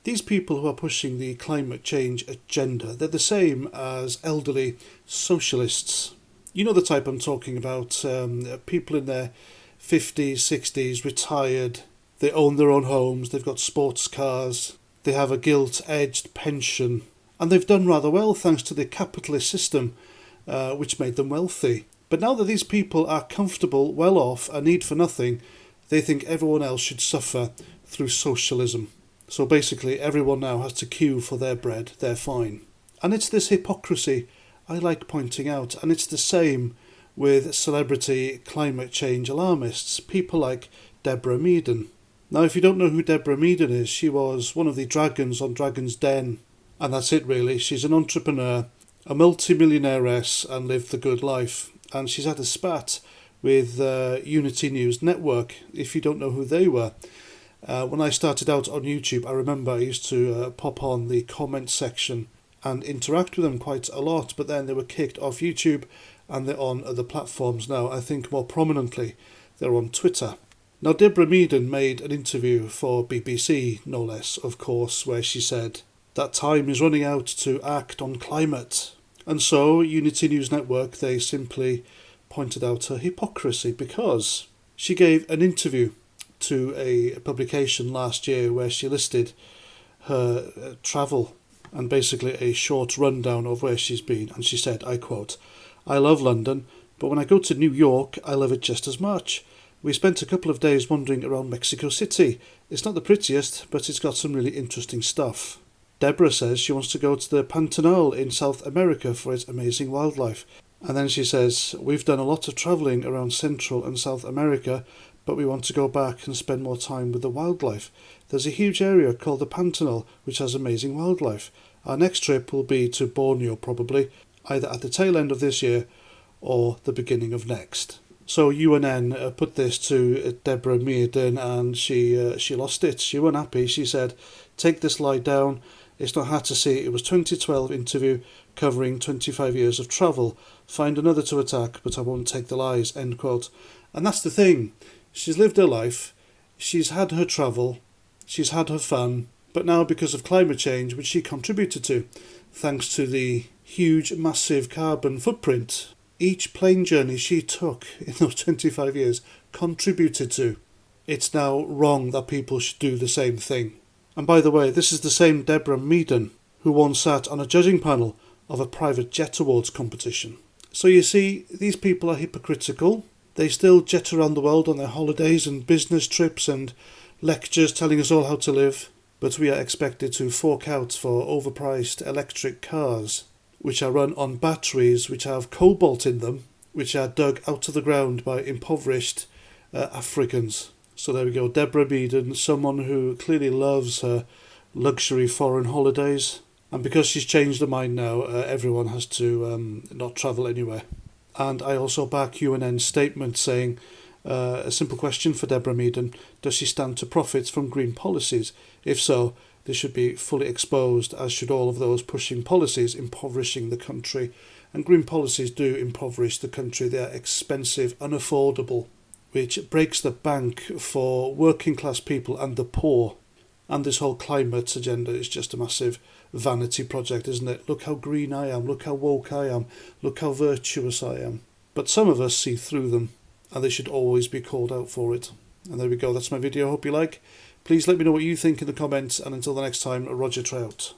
These people who are pushing the climate change agenda, they're the same as elderly socialists. You know the type I'm talking about, people in their 50s, 60s, retired, they own their own homes, they've got sports cars, they have a gilt-edged pension, and they've done rather well thanks to the capitalist system, which made them wealthy. But now that these people are comfortable, well off, and need for nothing, they think everyone else should suffer through socialism. So basically everyone now has to queue for their bread, they're fine. And it's this hypocrisy I like pointing out, and it's the same with celebrity climate change alarmists, people like Deborah Meaden. Now if you don't know who Deborah Meaden is, she was one of the dragons on Dragon's Den, and that's it really. She's an entrepreneur, a multi-millionairess, and lived the good life. And she's had a spat with Unity News Network, if you don't know who they were. When I started out on YouTube, I remember I used to pop on the comment section and interact with them quite a lot, but then they were kicked off YouTube and they're on other platforms now. I think more prominently they're on Twitter. Now Deborah Meaden made an interview for BBC, no less, of course, where she said that time is running out to act on climate. And so Unity News Network, they simply pointed out her hypocrisy because she gave an interview to a publication last year where she listed her travel and basically a short rundown of where she's been. And she said, I quote, "I love London, but when I go to New York, I love it just as much. We spent a couple of days wandering around Mexico City. It's not the prettiest, but it's got some really interesting stuff." Deborah says she wants to go to the Pantanal in South America for its amazing wildlife. And then she says, "We've done a lot of travelling around Central and South America, but we want to go back and spend more time with the wildlife. There's a huge area called the Pantanal, which has amazing wildlife. Our next trip will be to Borneo probably, either at the tail end of this year or the beginning of next." So UNN put this to Deborah Meaden and she lost it. She wasn't happy. She said, "Take this lie down. It's not hard to see. It was 2012 interview covering 25 years of travel. Find another to attack, but I won't take the lies," end quote. And that's the thing. She's lived her life. She's had her travel. She's had her fun. But now because of climate change, which she contributed to, thanks to the huge, massive carbon footprint, each plane journey she took in those 25 years contributed to, it's now wrong that people should do the same thing. And by the way, this is the same Deborah Meaden who once sat on a judging panel of a private jet awards competition. So you see, these people are hypocritical. They still jet around the world on their holidays and business trips and lectures telling us all how to live. But we are expected to fork out for overpriced electric cars, which are run on batteries which have cobalt in them, which are dug out of the ground by impoverished Africans. So there we go, Deborah Meaden, someone who clearly loves her luxury foreign holidays. And because she's changed her mind now, everyone has to not travel anywhere. And I also back UNN's statement saying, a simple question for Deborah Meaden, does she stand to profits from green policies? If so, they should be fully exposed, as should all of those pushing policies impoverishing the country. And green policies do impoverish the country. They are expensive, unaffordable, which breaks the bank for working class people and the poor. And this whole climate agenda is just a massive vanity project, isn't it? Look how green I am, look how woke I am, look how virtuous I am. But some of us see through them, and they should always be called out for it. And there we go, that's my video, I hope you like. Please let me know what you think in the comments, and until the next time, Roger Trout.